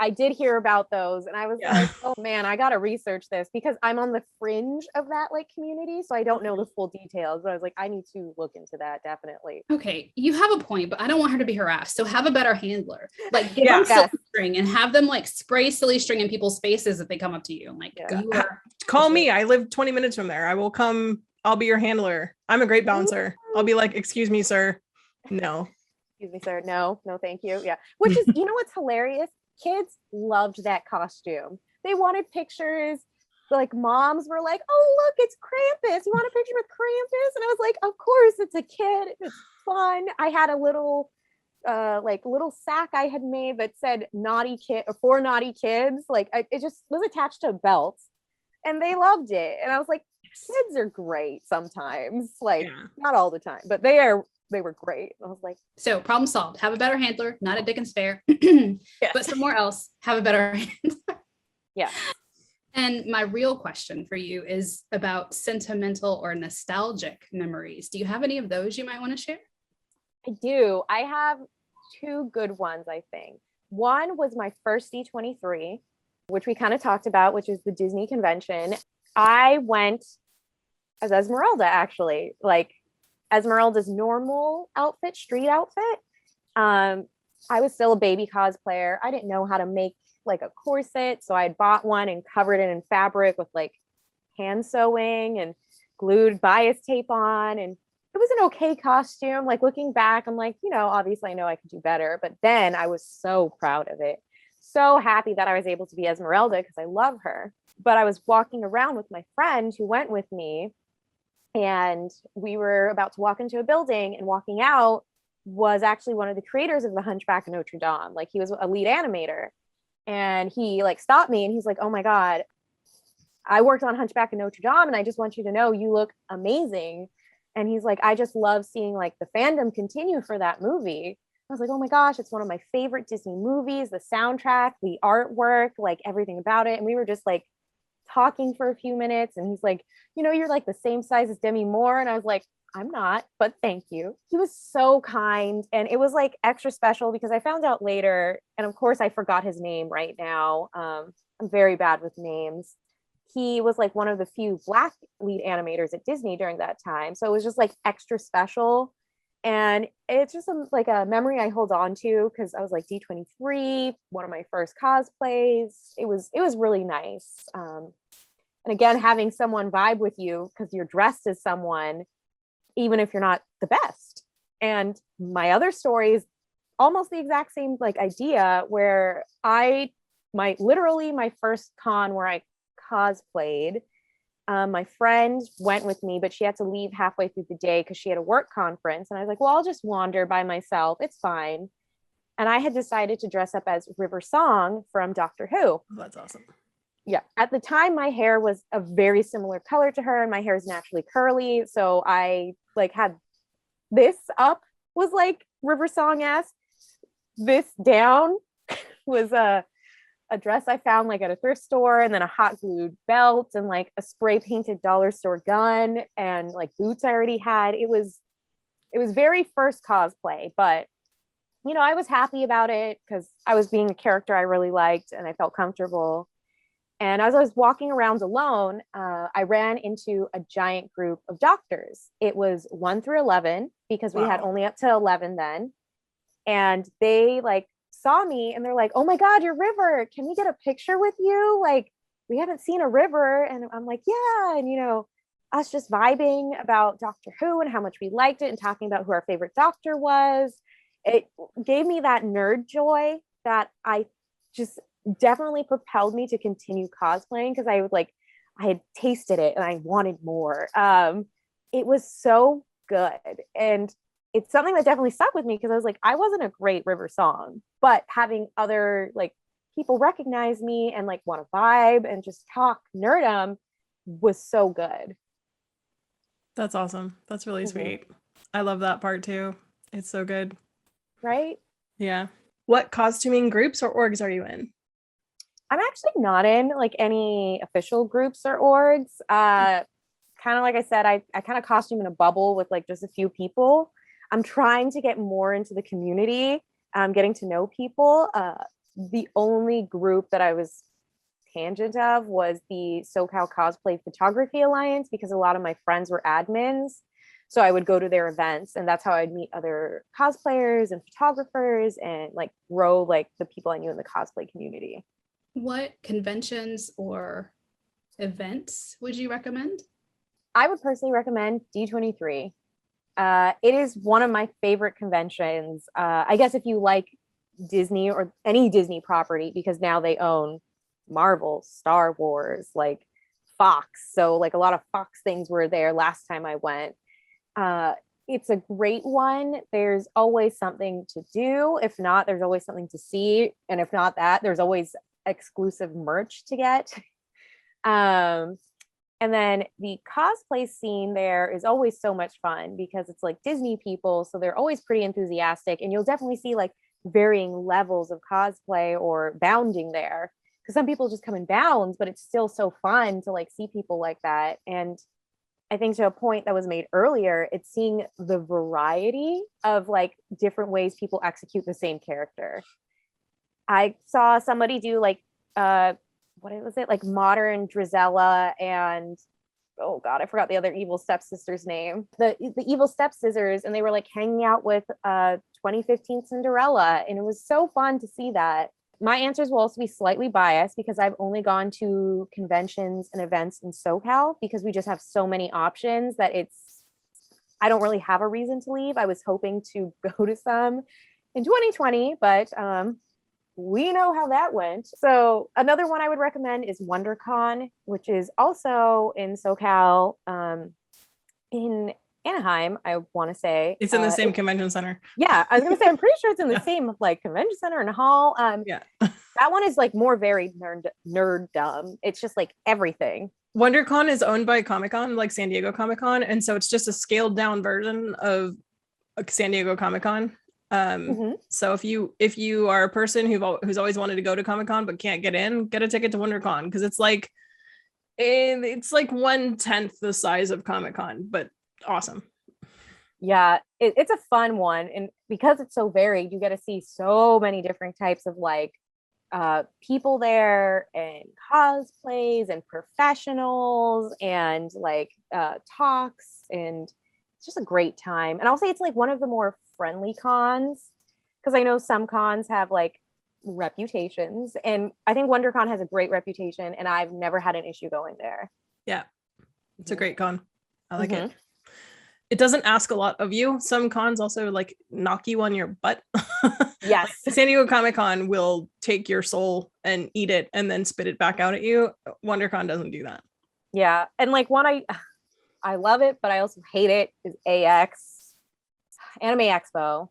I did hear about those, and I was like, oh man, I gotta research this because I'm on the fringe of that like community, so I don't know the full details. But I was like, I need to look into that definitely. Okay, you have a point, but I don't want her to be harassed. So have a better handler. Like give them silly string and have them like spray silly string in people's faces if they come up to you. Like call me. I live 20 minutes from there. I will come. I'll be your handler. I'm a great bouncer. I'll be like, excuse me, sir. No. Excuse me, sir. No, thank you. Yeah. Which is, you know what's hilarious? Kids loved that costume. They wanted pictures. Like moms were like, oh, look, it's Krampus. You want a picture with Krampus? And I was like, of course, it's a kid. It's fun. I had a little little sack I had made that said naughty kid or for naughty kids. Like it just was attached to a belt and they loved it. And I was like, kids are great sometimes. Like not all the time, but they were great. I was like, so problem solved. Have a better handler, not a Dickens fair, but somewhere else, have a better handler. Yeah. And my real question for you is about sentimental or nostalgic memories. Do you have any of those you might want to share? I do. I have two good ones, I think. One was my first D23, which we kind of talked about, which is the Disney convention. I went as Esmeralda, actually, like Esmeralda's normal outfit, street outfit. I was still a baby cosplayer. I didn't know how to make like a corset, so I had bought one and covered it in fabric with like hand sewing and glued bias tape on, and it was an okay costume. Like looking back, I'm like, obviously I know I could do better, but then I was so proud of it, so happy that I was able to be Esmeralda because I love her. But I was walking around with my friend who went with me, and we were about to walk into a building, and walking out was actually one of the creators of the Hunchback of Notre Dame. Like he was a lead animator, and he like stopped me and he's like, oh my God, I worked on Hunchback of Notre Dame and I just want you to know you look amazing. And he's like, I just love seeing like the fandom continue for that movie. I was like, oh my gosh, it's one of my favorite Disney movies, the soundtrack, the artwork, like everything about it. And we were just like talking for a few minutes, and he's like, you're like the same size as Demi Moore. And I was like, I'm not, but thank you. He was so kind. And it was like extra special because I found out later, and of course I forgot his name right now. I'm very bad with names. He was like one of the few Black lead animators at Disney during that time. So it was just like extra special. And it's just like a memory I hold on to because I was like D23, one of my first cosplays. It was really nice. And again, having someone vibe with you because you're dressed as someone, even if you're not the best. And my other story is almost the exact same like idea where my first con where I cosplayed, my friend went with me, but she had to leave halfway through the day because she had a work conference. And I was like, well, I'll just wander by myself. It's fine. And I had decided to dress up as River Song from Doctor Who. Oh, that's awesome. Yeah. At the time, my hair was a very similar color to her, and my hair is naturally curly. So I like had this up was like River Song-esque. This down was a dress I found like at a thrift store, and then a hot glued belt and like a spray painted dollar store gun and like boots I already had. It was very first cosplay, but I was happy about it because I was being a character I really liked and I felt comfortable. And as I was walking around alone, I ran into a giant group of doctors. It was 1 through 11 because we had only up to 11 then. And they like saw me and they're like, oh my God, you're River. Can we get a picture with you? Like, we haven't seen a River. And I'm like, yeah. And, us just vibing about Doctor Who and how much we liked it and talking about who our favorite doctor was. It gave me that nerd joy that I just definitely propelled me to continue cosplaying because I had tasted it and I wanted more. It was so good. And it's something that definitely stuck with me because I was like, I wasn't a great River Song, but having other like people recognize me and like want to vibe and just talk nerdum was so good. That's awesome. That's really sweet. I love that part too. It's so good. Right? Yeah. What costuming groups or orgs are you in? I'm actually not in like any official groups or orgs. Kind of like I said, I kind of costume in a bubble with like just a few people. I'm trying to get more into the community, getting to know people. the only group that I was tangent of was the SoCal Cosplay Photography Alliance, because a lot of my friends were admins. So I would go to their events, and that's how I'd meet other cosplayers and photographers and like grow like the people I knew in the cosplay community. What conventions or events would you recommend? I would personally recommend D23. It is one of my favorite conventions. I guess if you like Disney or any Disney property, because now they own Marvel, Star Wars, like Fox. So like a lot of Fox things were there last time I went. It's a great one. There's always something to do. If not, there's always something to see. And if not that, there's always exclusive merch to get. And then the cosplay scene there is always so much fun because it's like Disney people. So they're always pretty enthusiastic, and you'll definitely see like varying levels of cosplay or bounding there. Because some people just come in bounds, but it's still so fun to like see people like that. And I think to a point that was made earlier, it's seeing the variety of like different ways people execute the same character. I saw somebody do like, what was it? Like modern Drizella and, oh God, I forgot the other evil stepsister's name. The evil stepsisters, and they were like hanging out with 2015 Cinderella. And it was so fun to see that. My answers will also be slightly biased because I've only gone to conventions and events in SoCal because we just have so many options that I don't really have a reason to leave. I was hoping to go to some in 2020, but we know how that went. So another one I would recommend is WonderCon, which is also in SoCal, in Anaheim, I want to say. It's in the same convention center. Yeah, I was going to say, I'm pretty sure it's in the same like convention center and hall. Yeah. That one is like more varied nerddom. It's just like everything. WonderCon is owned by Comic-Con, like San Diego Comic-Con. And so it's just a scaled down version of San Diego Comic-Con. So if you are a person who's always wanted to go to Comic-Con but can't get in, get a ticket to WonderCon, because it's like 1/10 the size of Comic-Con, but awesome. Yeah, it's a fun one, and because it's so varied, you get to see so many different types of like people there, and cosplays and professionals and like talks, and it's just a great time. And I'll say it's like one of the more friendly cons, because I know some cons have like reputations, and I think WonderCon has a great reputation, and I've never had an issue going there. Yeah, it's a great con. I like it. It doesn't ask a lot of you. Some cons also like knock you on your butt. Yes. San Diego Comic-Con will take your soul and eat it and then spit it back out at you. WonderCon doesn't do that. Yeah. And like one I love it, but I also hate it, is AX, Anime Expo.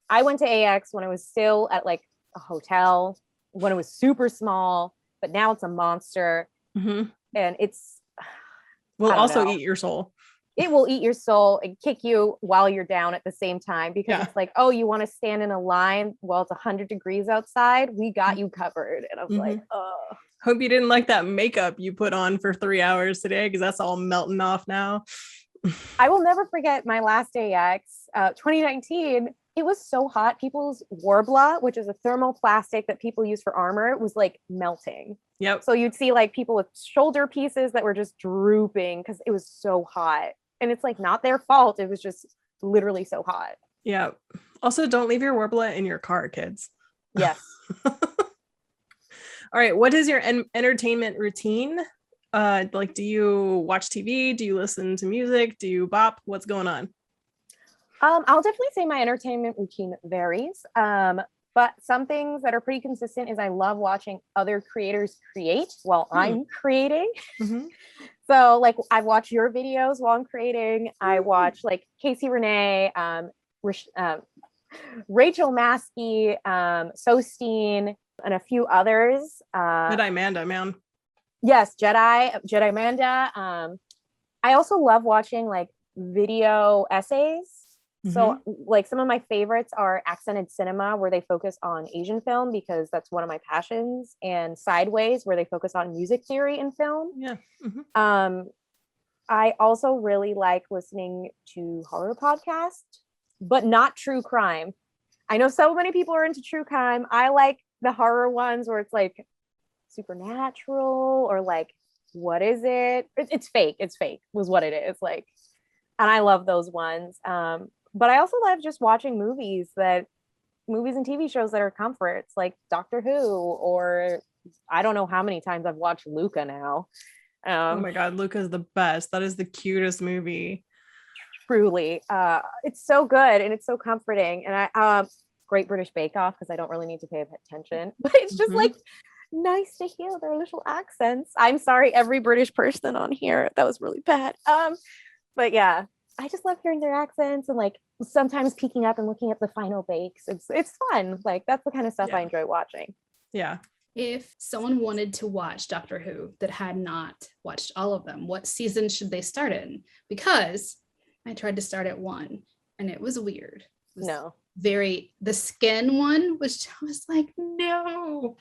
I went to AX when it was still at like a hotel, when it was super small, but now it's a monster. And it's will also eat your soul. It will eat your soul and kick you while you're down at the same time, because it's like, oh, you want to stand in a line while it's 100 degrees outside? We got you covered. And I was like, oh. Hope you didn't like that makeup you put on for 3 hours today, because that's all melting off now. I will never forget my last AX, 2019. It was so hot. People's warbler, which is a thermoplastic that people use for armor, was like melting. Yep. So you'd see like people with shoulder pieces that were just drooping because it was so hot. And it's like not their fault. It was just literally so hot. Yeah. Also, don't leave your warbler in your car, kids. Yes. All right. What is your entertainment routine? Like, do you watch TV? Do you listen to music? Do you bop? What's going on? I'll definitely say my entertainment routine varies. But some things that are pretty consistent is I love watching other creators create while I'm creating. So like I watch your videos while I'm creating. I watch like Casey Renee, Rachel Maskey, Sosteen, and a few others. Jedi Amanda, man. Yes, Jedi Amanda. I also love watching like video essays. So like some of my favorites are Accented Cinema, where they focus on Asian film because that's one of my passions, and Sideways, where they focus on music theory in film. Yeah. I also really like listening to horror podcasts, but not true crime. I know so many people are into true crime. I like the horror ones where it's like supernatural or like, what is it? It's fake. It's fake was what it is. Like, and I love those ones. But I also love just watching movies and TV shows that are comforts, like Doctor Who, or I don't know how many times I've watched Luca now. Oh my God, Luca's the best. That is the cutest movie. Truly. It's so good and it's so comforting. And I Great British Bake Off, because I don't really need to pay attention, but it's just like nice to hear their little accents. I'm sorry, every British person on here. That was really bad. But yeah, I just love hearing their accents and like sometimes peeking up and looking at the final bakes. It's fun. Like that's the kind of stuff I enjoy watching. Yeah. If someone wanted to watch Doctor Who that had not watched all of them, what season should they start in? Because I tried to start at 1 and it was weird. It was the skin one was just like, no.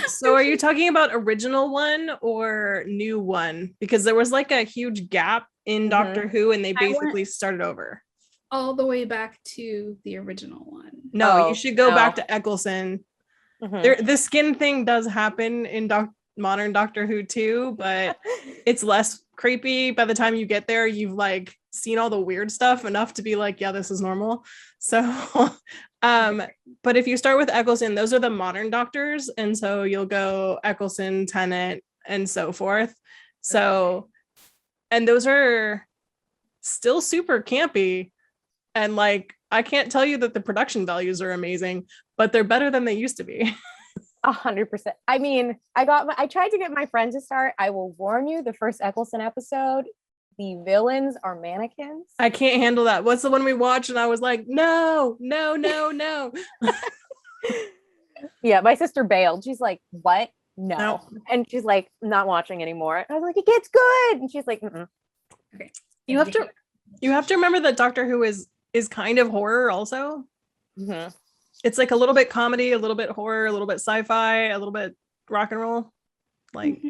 So are you talking about original 1 or new 1? Because there was like a huge gap in Doctor Who and they basically started over. All the way back to the original one. No, you should go back to Eccleston. The skin thing does happen in modern Doctor Who too, but it's less creepy. By the time you get there, you've like seen all the weird stuff enough to be like, yeah, this is normal. So but if you start with Eccleston, those are the modern doctors, and so you'll go Eccleston, Tennant, and so forth. So and those are still super campy, and like I can't tell you that the production values are amazing, but they're better than they used to be. 100%. I mean, I tried to get my friend to start. I will warn you, the first Eccleston episode, the villains are mannequins. I can't handle that. What's the one we watched? And I was like, no. Yeah, my sister bailed. She's like, what? No. And she's like, not watching anymore. I was like, it gets good. And she's like, mm-mm. Okay. You have to remember that Doctor Who is kind of horror also. It's like a little bit comedy, a little bit horror, a little bit sci-fi, a little bit rock and roll, like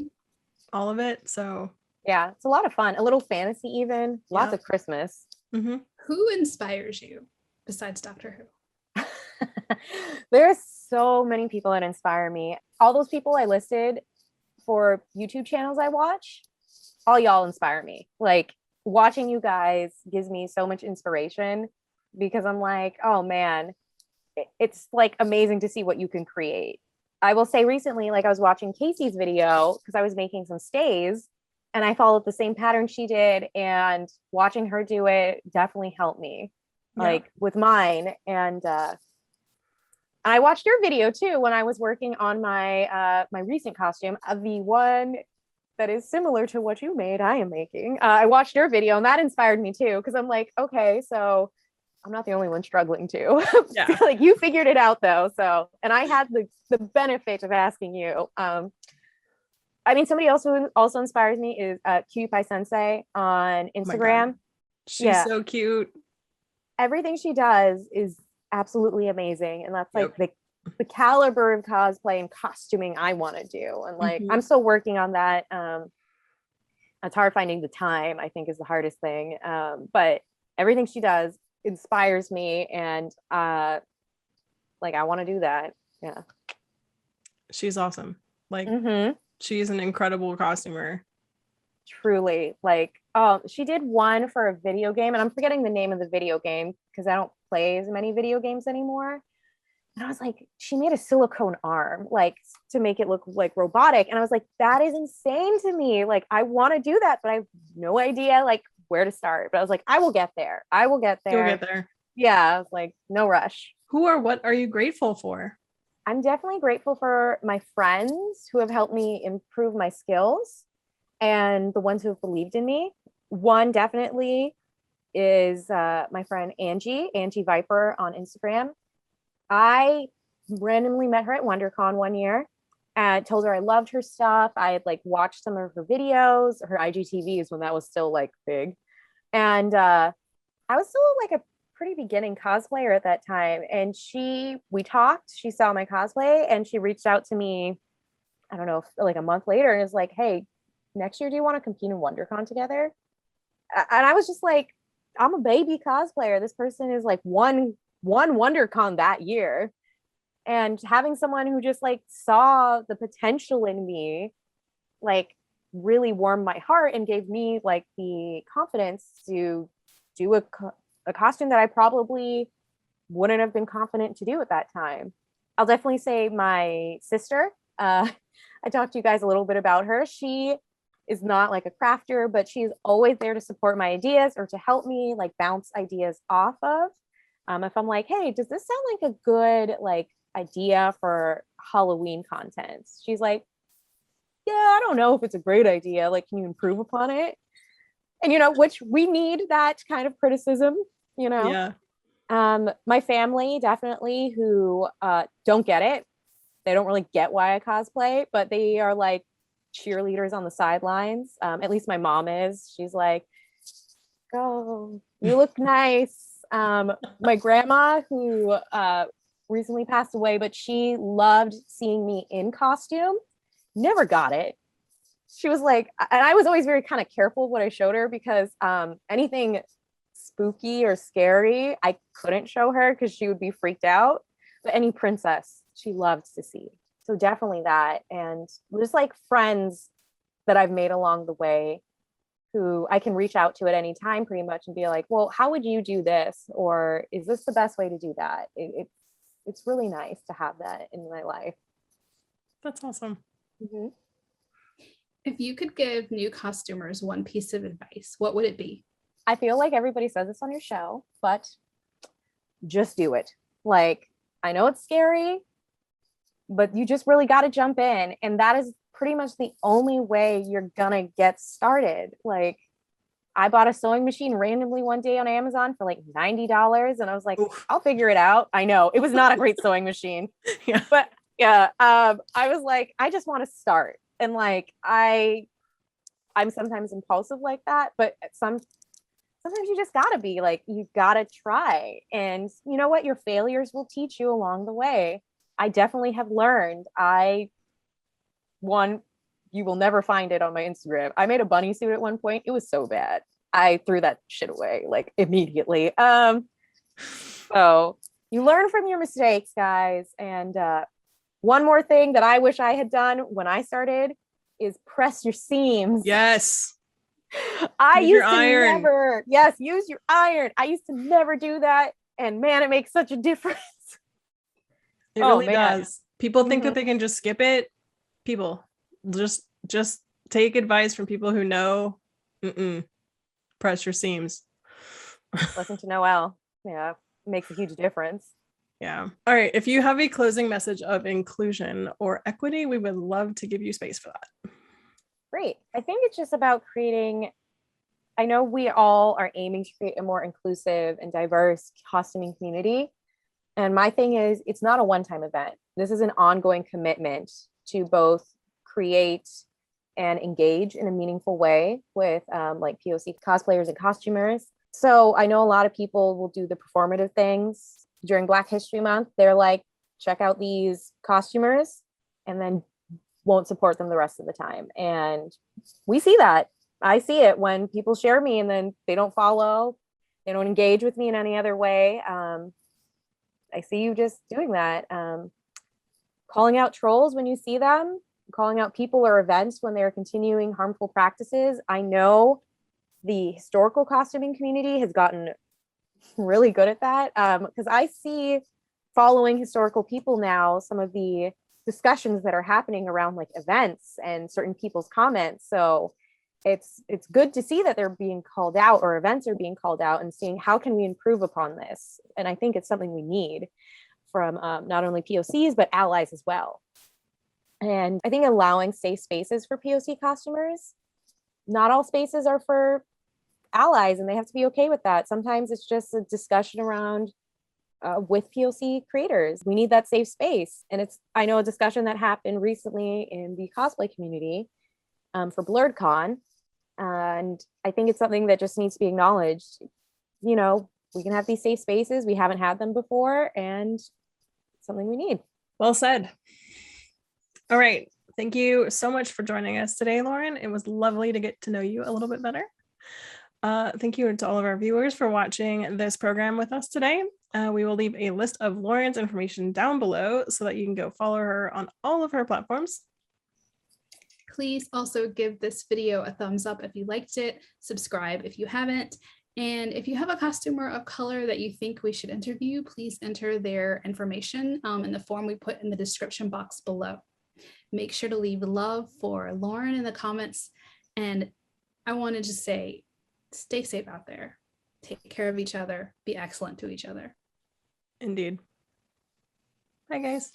all of it. So yeah, it's a lot of fun. A little fantasy, even lots of Christmas. Who inspires you besides Doctor Who? There's so many people that inspire me. All those people I listed for YouTube channels I watch, all y'all inspire me. Like watching you guys gives me so much inspiration because I'm like, oh man, it's like amazing to see what you can create. I will say recently, like I was watching Casey's video because I was making some stays and I followed the same pattern she did, and watching her do it definitely helped me like with mine. And I watched your video too when I was working on my my recent costume, the one that is similar to what you made. I am making. I watched your video and that inspired me too because I'm like, okay, so I'm not the only one struggling too. Like you figured it out though. So, and I had the benefit of asking you. I mean, somebody else who also inspires me is Cutie Pie Sensei on Instagram. She's so cute. Everything she does is absolutely amazing. And that's like the caliber of cosplay and costuming I want to do. And like, I'm still working on that. It's hard finding the time, I think is the hardest thing. But everything she does inspires me, and like I want to do that. Yeah, she's awesome. Like she's an incredible costumer. Truly. Like she did one for a video game, and I'm forgetting the name of the video game because I don't play as many video games anymore. And I was like, she made a silicone arm like to make it look like robotic, and I was like, that is insane to me. Like I want to do that, but I have no idea like where to start. But I was like, I will get there. You'll get there. Yeah, I was like, no rush. Who or what are you grateful for? I'm definitely grateful for my friends who have helped me improve my skills and the ones who have believed in me. One definitely is my friend Angie Viper on Instagram. I randomly met her at WonderCon one year and told her I loved her stuff. I had like watched some of her videos, her IGTVs when that was still like big. And I was still like a pretty beginning cosplayer at that time. And we talked, she saw my cosplay and she reached out to me, I don't know, like a month later, and was like, hey, next year, do you want to compete in WonderCon together? And I was just like, I'm a baby cosplayer. This person is like one WonderCon that year. And having someone who just like saw the potential in me, like really warmed my heart and gave me like the confidence to do a costume that I probably wouldn't have been confident to do at that time. I'll definitely say my sister. I talked to you guys a little bit about her. She is not like a crafter, but she's always there to support my ideas or to help me like bounce ideas off of. If I'm like, hey, does this sound like a good like idea for Halloween content? She's like, yeah, I don't know if it's a great idea. Like, can you improve upon it? And, you know, which we need that kind of criticism, you know? Yeah. My family definitely who don't get it. They don't really get why I cosplay, but they are like cheerleaders on the sidelines. At least my mom is. She's like, go, you look nice. My grandma who recently passed away, but she loved seeing me in costume. Never got it. She was like, and I was always very kind of careful what I showed her because anything spooky or scary, I couldn't show her because she would be freaked out. But any princess, she loved to see. So definitely that. And just like friends that I've made along the way who I can reach out to at any time pretty much and be like, well, how would you do this? Or is this the best way to do that? It's really nice to have that in my life. That's awesome. Mm-hmm. If you could give new costumers one piece of advice, what would it be? I feel like everybody says this on your show, but just do it. Like, I know it's scary, but you just really got to jump in. And that is pretty much the only way you're gonna get started. Like, I bought a sewing machine randomly one day on Amazon for like $90. And I was like, oof, I'll figure it out. I know it was not a great sewing machine, yeah. But yeah, I was like, I just want to start. And like, I'm sometimes impulsive like that, but sometimes you just gotta be like, you gotta try. And you know what? Your failures will teach you along the way. I definitely have learned. You will never find it on my Instagram. I made a bunny suit at one point. It was so bad. I threw that shit away like immediately. So you learn from your mistakes, guys. And one more thing that I wish I had done when I started is press your seams. Yes. Use your iron. Use your iron. I used to never do that. And man, it makes such a difference. It really does. People think that they can just skip it. People, just take advice from people who know. Press your seams. Listen to Noelle. Yeah, it makes a huge difference. Yeah. All right. If you have a closing message of inclusion or equity, we would love to give you space for that. Great. I think it's just about creating, I know we all are aiming to create a more inclusive and diverse costuming community. And my thing is, it's not a one-time event. This is an ongoing commitment to both create and engage in a meaningful way with like POC cosplayers and costumers. So I know a lot of people will do the performative things during Black History Month. They're like, check out these costumers, and then won't support them the rest of the time. And we see that. I see it when people share me and then they don't follow, they don't engage with me in any other way. I see you just doing that. Calling out trolls when you see them, calling out people or events when they're continuing harmful practices. I know the historical costuming community has gotten really good at that, because I see, following historical people now, some of the discussions that are happening around like events and certain people's comments. So it's good to see that they're being called out, or events are being called out, and seeing how can we improve upon this. And I think it's something we need from not only POCs but allies as well. And I think allowing safe spaces for POC costumers. Not all spaces are for allies, and they have to be okay with that. Sometimes it's just a discussion around with POC creators. We need that safe space. And I know a discussion that happened recently in the cosplay community for BlurredCon. And I think it's something that just needs to be acknowledged. You know, we can have these safe spaces. We haven't had them before, and it's something we need. Well said. All right. Thank you so much for joining us today, Lauren. It was lovely to get to know you a little bit better. Thank you to all of our viewers for watching this program with us today. We will leave a list of Lauren's information down below so that you can go follow her on all of her platforms. Please also give this video a thumbs up if you liked it, subscribe if you haven't, and if you have a costumer of color that you think we should interview, please enter their information in the form we put in the description box below. Make sure to leave love for Lauren in the comments, and I want to just say, stay safe out there. Take care of each other. Be excellent to each other. Indeed. Bye, guys.